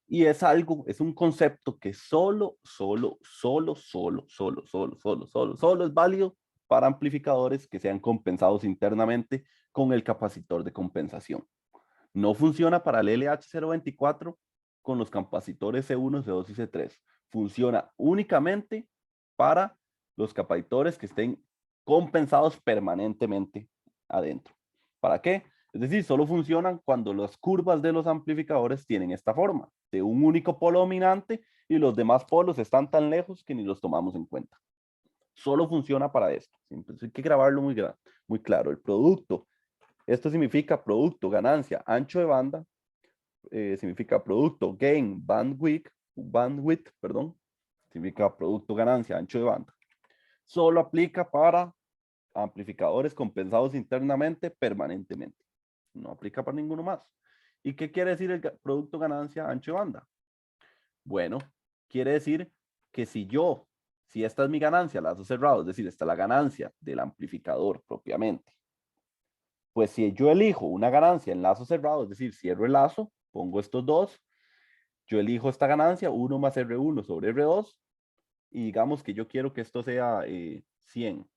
Y es algo, es un concepto que solo es válido para amplificadores que sean compensados internamente con el capacitor de compensación. No funciona para el LH024 con los capacitores C1, C2 y C3. Funciona únicamente para los capacitores que estén compensados permanentemente adentro. ¿Para qué? Es decir, solo funcionan cuando las curvas de los amplificadores tienen esta forma, de un único polo dominante y los demás polos están tan lejos que ni los tomamos en cuenta. Solo funciona para esto. Entonces hay que grabarlo muy claro. El producto, esto significa producto, ganancia, ancho de banda, significa producto, gain, bandwidth, perdón, significa producto, ganancia, ancho de banda. Solo aplica para amplificadores compensados internamente permanentemente. No aplica para ninguno más. ¿Y qué quiere decir el producto ganancia ancho de banda? Bueno, quiere decir que si esta es mi ganancia, lazo cerrado, es decir, esta es la ganancia del amplificador propiamente, pues si yo elijo una ganancia en lazo cerrado, es decir, cierro el lazo, pongo estos dos, yo elijo esta ganancia, 1 más R1 sobre R2, y digamos que yo quiero que esto sea 100.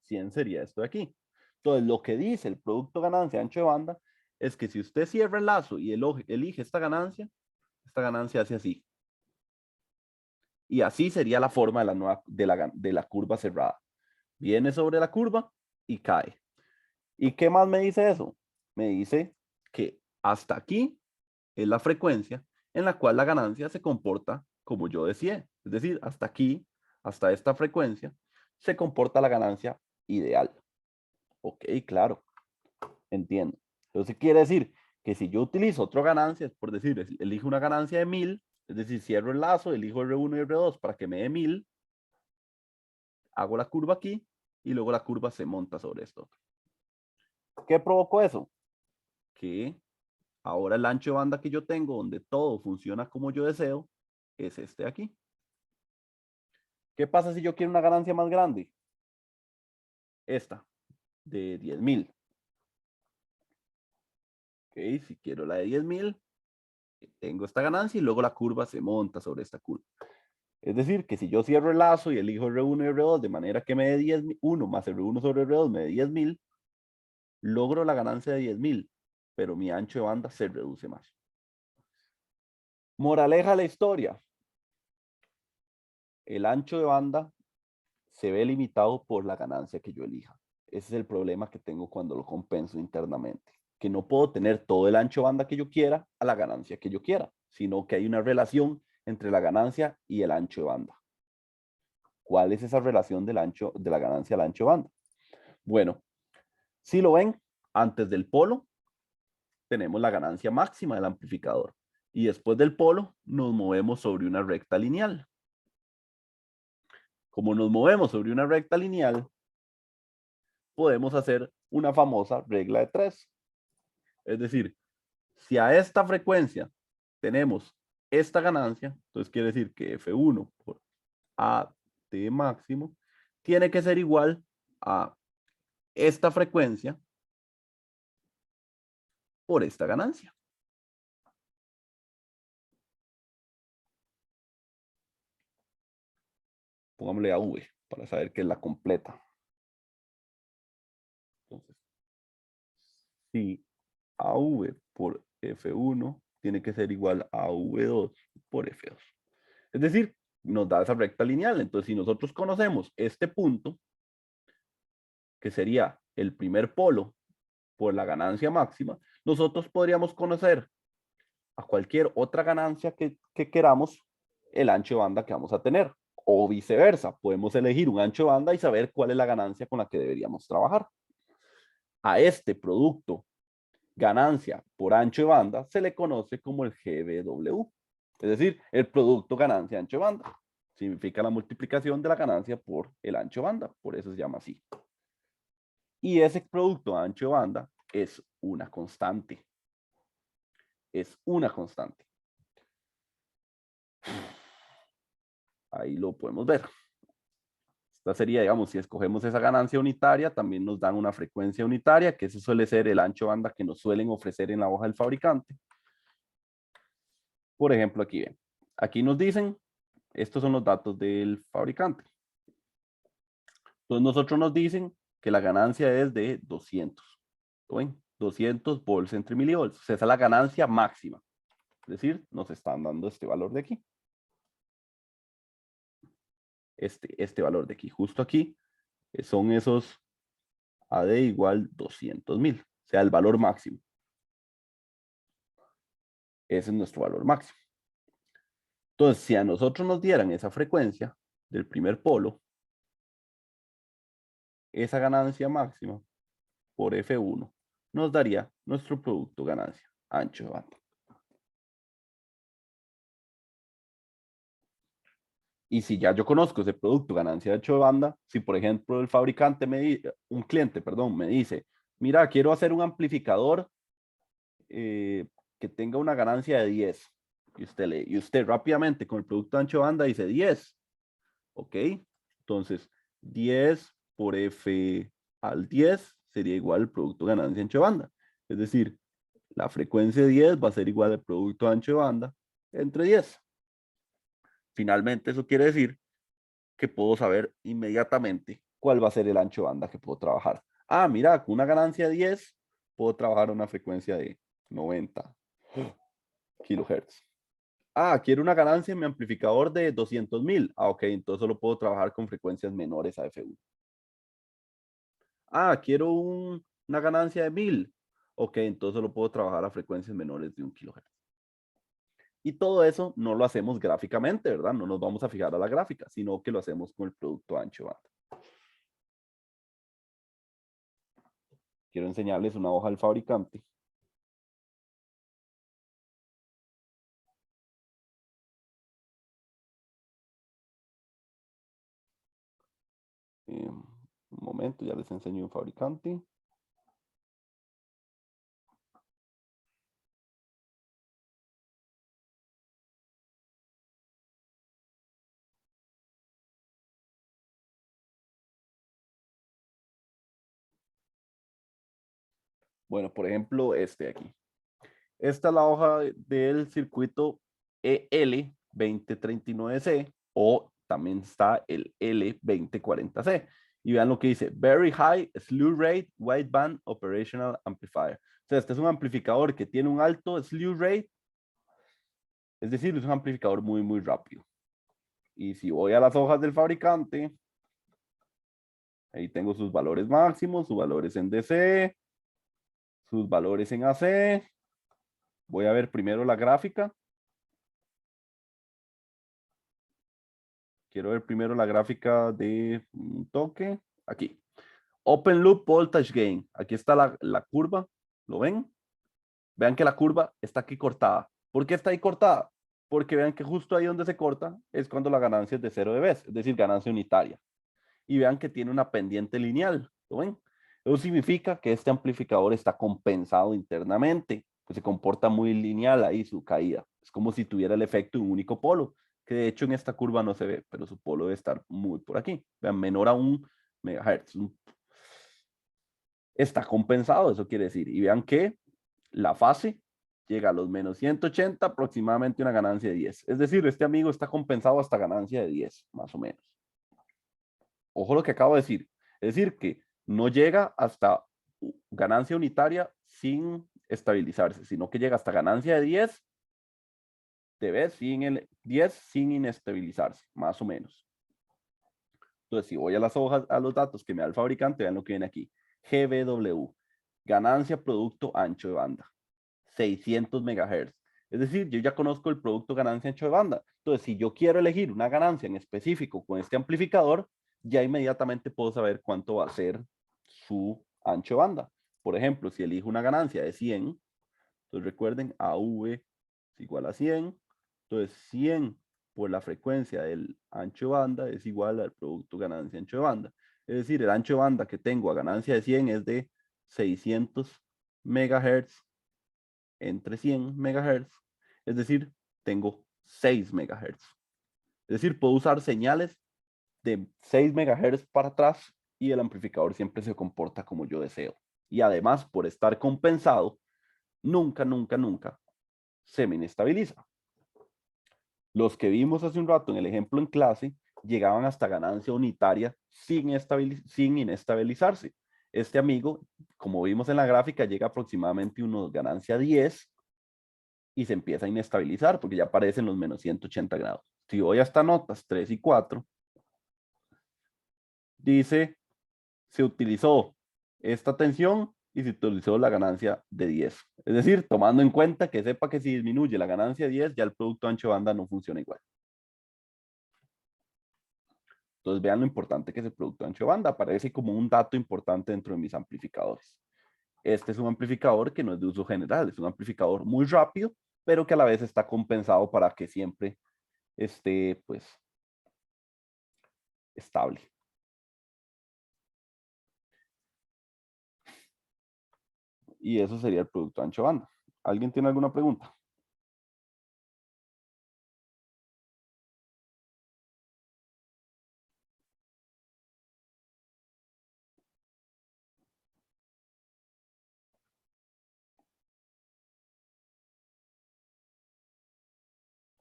100 sería esto de aquí. Entonces, lo que dice el producto ganancia ancho de banda es que si usted cierra el lazo y elige esta ganancia hace así. Y así sería la forma de la curva cerrada. Viene sobre la curva y cae. ¿Y qué más me dice eso? Me dice que hasta aquí es la frecuencia en la cual la ganancia se comporta como yo decía. Es decir, hasta aquí, hasta esta frecuencia, se comporta la ganancia ideal. Ok, claro, entiendo. Entonces quiere decir que si yo utilizo otra ganancia, es por decir, elijo una ganancia de 1000, es decir, cierro el lazo, elijo R1 y R2 para que me dé 1000, hago la curva aquí y luego la curva se monta sobre esto. ¿Qué provocó eso? Que ahora el ancho de banda que yo tengo, donde todo funciona como yo deseo, es este de aquí. ¿Qué pasa si yo quiero una ganancia más grande? Esta, de 10.000. Ok, si quiero la de 10.000, tengo esta ganancia y luego la curva se monta sobre esta curva. Es decir, que si yo cierro el lazo y elijo R1 y R2 de manera que me dé 1 más R1 sobre R2 me dé 10.000, logro la ganancia de 10.000, pero mi ancho de banda se reduce más. Moraleja de la historia. El ancho de banda se ve limitado por la ganancia que yo elija. Ese es el problema que tengo cuando lo compenso internamente. Que no puedo tener todo el ancho de banda que yo quiera a la ganancia que yo quiera, sino que hay una relación entre la ganancia y el ancho de banda. ¿Cuál es esa relación de la ganancia al ancho de banda? Bueno, si lo ven, antes del polo tenemos la ganancia máxima del amplificador y después del polo nos movemos sobre una recta lineal. Como nos movemos sobre una recta lineal, podemos hacer una famosa regla de 3. Es decir, si a esta frecuencia tenemos esta ganancia, entonces quiere decir que F1 por AT máximo tiene que ser igual a esta frecuencia por esta ganancia. Pongámosle a V para saber que es la completa. Entonces, si AV por F1 tiene que ser igual a V2 por F2. Es decir, nos da esa recta lineal. Entonces, si nosotros conocemos este punto, que sería el primer polo por la ganancia máxima, nosotros podríamos conocer a cualquier otra ganancia que queramos el ancho de banda que vamos a tener. O viceversa, podemos elegir un ancho de banda y saber cuál es la ganancia con la que deberíamos trabajar. A este producto ganancia por ancho de banda se le conoce como el GBW, es decir, el producto ganancia ancho de banda. Significa la multiplicación de la ganancia por el ancho de banda, por eso se llama así. Y ese producto ancho de banda es una constante. Es una constante. Ahí lo podemos ver. Esta sería, digamos, si escogemos esa ganancia unitaria, también nos dan una frecuencia unitaria, que ese suele ser el ancho de banda que nos suelen ofrecer en la hoja del fabricante. Por ejemplo, aquí ven. Aquí nos dicen, estos son los datos del fabricante. Entonces nosotros nos dicen que la ganancia es de 200. ¿Lo ven? 200 volts entre milivolts. O sea, esa es la ganancia máxima. Es decir, nos están dando este valor de aquí. Este valor de aquí, justo aquí, son esos AD igual 200.000. O sea, el valor máximo. Ese es nuestro valor máximo. Entonces, si a nosotros nos dieran esa frecuencia del primer polo, esa ganancia máxima por F1 nos daría nuestro producto ganancia ancho de banda. Y si ya yo conozco ese producto ganancia ancho de banda, si por ejemplo el fabricante un cliente, perdón, me dice, mira, quiero hacer un amplificador que tenga una ganancia de 10. Y usted rápidamente con el producto ancho de banda dice 10. ¿Ok? Entonces, 10 por F al 10 sería igual al producto ganancia ancho de banda. Es decir, la frecuencia de 10 va a ser igual al producto ancho de banda entre 10. Finalmente, eso quiere decir que puedo saber inmediatamente cuál va a ser el ancho de banda que puedo trabajar. Ah, mira, con una ganancia de 10 puedo trabajar a una frecuencia de 90 kilohertz. Ah, quiero una ganancia en mi amplificador de 200.000. Ah, ok, entonces solo puedo trabajar con frecuencias menores a F1. Ah, quiero una ganancia de 1000. Ok, entonces solo puedo trabajar a frecuencias menores de 1 kilohertz. Y todo eso no lo hacemos gráficamente, ¿verdad? No nos vamos a fijar a la gráfica, sino que lo hacemos con el producto ancho de banda. Quiero enseñarles una hoja del fabricante. Un momento, ya les enseño un fabricante. Bueno, por ejemplo, este de aquí. Esta es la hoja del circuito EL2039C o también está el L2040C. Y vean lo que dice, Very High Slew Rate Wideband Operational Amplifier. O sea, este es un amplificador que tiene un alto slew rate, es decir, es un amplificador muy, muy rápido. Y si voy a las hojas del fabricante, ahí tengo sus valores máximos, sus valores en DC, sus valores en AC. Voy a ver primero la gráfica. Quiero ver primero la gráfica de un toque. Aquí. Open Loop Voltage Gain. Aquí está la curva. ¿Lo ven? Vean que la curva está aquí cortada. ¿Por qué está ahí cortada? Porque vean que justo ahí donde se corta es cuando la ganancia es de 0 dB, es decir, ganancia unitaria. Y vean que tiene una pendiente lineal. ¿Lo ven? Eso significa que este amplificador está compensado internamente, que se comporta muy lineal ahí su caída. Es como si tuviera el efecto de un único polo, que de hecho en esta curva no se ve, pero su polo debe estar muy por aquí. Vean, menor a 1 MHz. Está compensado, eso quiere decir. Y vean que la fase llega a los menos 180, aproximadamente una ganancia de 10. Es decir, este amigo está compensado hasta ganancia de 10, más o menos. ojo lo que acabo de decir, es decir, que no llega hasta ganancia unitaria sin estabilizarse, sino que llega hasta ganancia de 10, te ves sin el 10 sin inestabilizarse, más o menos. Entonces, si voy a las hojas, a los datos que me da el fabricante, vean lo que viene aquí. GBW, ganancia producto ancho de banda, 600 MHz. Es decir, yo ya conozco el producto ganancia ancho de banda. Entonces, si yo quiero elegir una ganancia en específico con este amplificador, ya inmediatamente puedo saber cuánto va a ser su ancho de banda. Por ejemplo, si elijo una ganancia de 100, entonces recuerden, AV es igual a 100. Entonces, 100 por la frecuencia del ancho de banda es igual al producto ganancia ancho de banda. Es decir, el ancho de banda que tengo a ganancia de 100 es de 600 MHz entre 100 MHz. Es decir, tengo 6 MHz. Es decir, puedo usar señales de 6 MHz para atrás y el amplificador siempre se comporta como yo deseo. Y además, por estar compensado, nunca, nunca, nunca se me inestabiliza. Los que vimos hace un rato en el ejemplo en clase llegaban hasta ganancia unitaria sin inestabilizarse. Este amigo, como vimos en la gráfica, llega aproximadamente unos ganancia 10 y se empieza a inestabilizar porque ya aparecen los menos 180 grados. Si voy hasta notas 3 y 4, dice, se utilizó esta tensión y se utilizó la ganancia de 10. Es decir, tomando en cuenta que sepa que si disminuye la ganancia de 10, ya el producto ancho de banda no funciona igual. Entonces vean lo importante que es el producto ancho de banda. Aparece como un dato importante dentro de mis amplificadores. Este es un amplificador que no es de uso general, es un amplificador muy rápido, pero que a la vez está compensado para que siempre esté, pues, estable. Y eso sería el producto ancho de banda. ¿Alguien tiene alguna pregunta?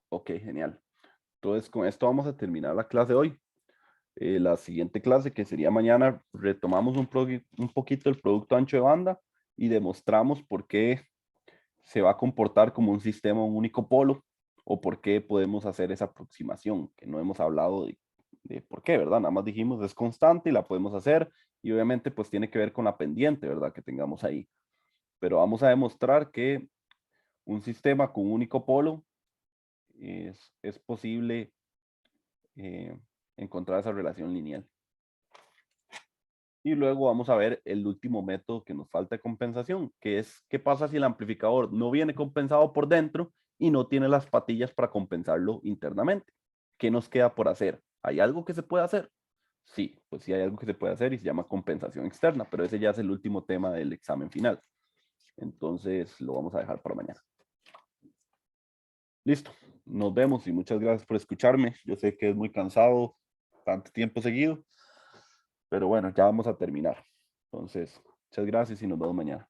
Ok, genial. Entonces, con esto vamos a terminar la clase de hoy. La siguiente clase, que sería mañana, retomamos un poquito el producto ancho de banda y demostramos por qué se va a comportar como un sistema un único polo o por qué podemos hacer esa aproximación, que no hemos hablado de por qué, ¿verdad? Nada más dijimos es constante y la podemos hacer y obviamente pues tiene que ver con la pendiente, ¿verdad? Que tengamos ahí. Pero vamos a demostrar que un sistema con un único polo es posible eh, encontrar esa relación lineal. Y luego vamos a ver el último método que nos falta de compensación, que es qué pasa si el amplificador no viene compensado por dentro y no tiene las patillas para compensarlo internamente. ¿Qué nos queda por hacer? ¿Hay algo que se puede hacer? Sí, pues sí hay algo que se puede hacer y se llama compensación externa, pero ese ya es el último tema del examen final. Entonces lo vamos a dejar para mañana. Listo, nos vemos y muchas gracias por escucharme. Yo sé que es muy cansado, tanto tiempo seguido, pero bueno, ya vamos a terminar. Entonces, muchas gracias y nos vemos mañana.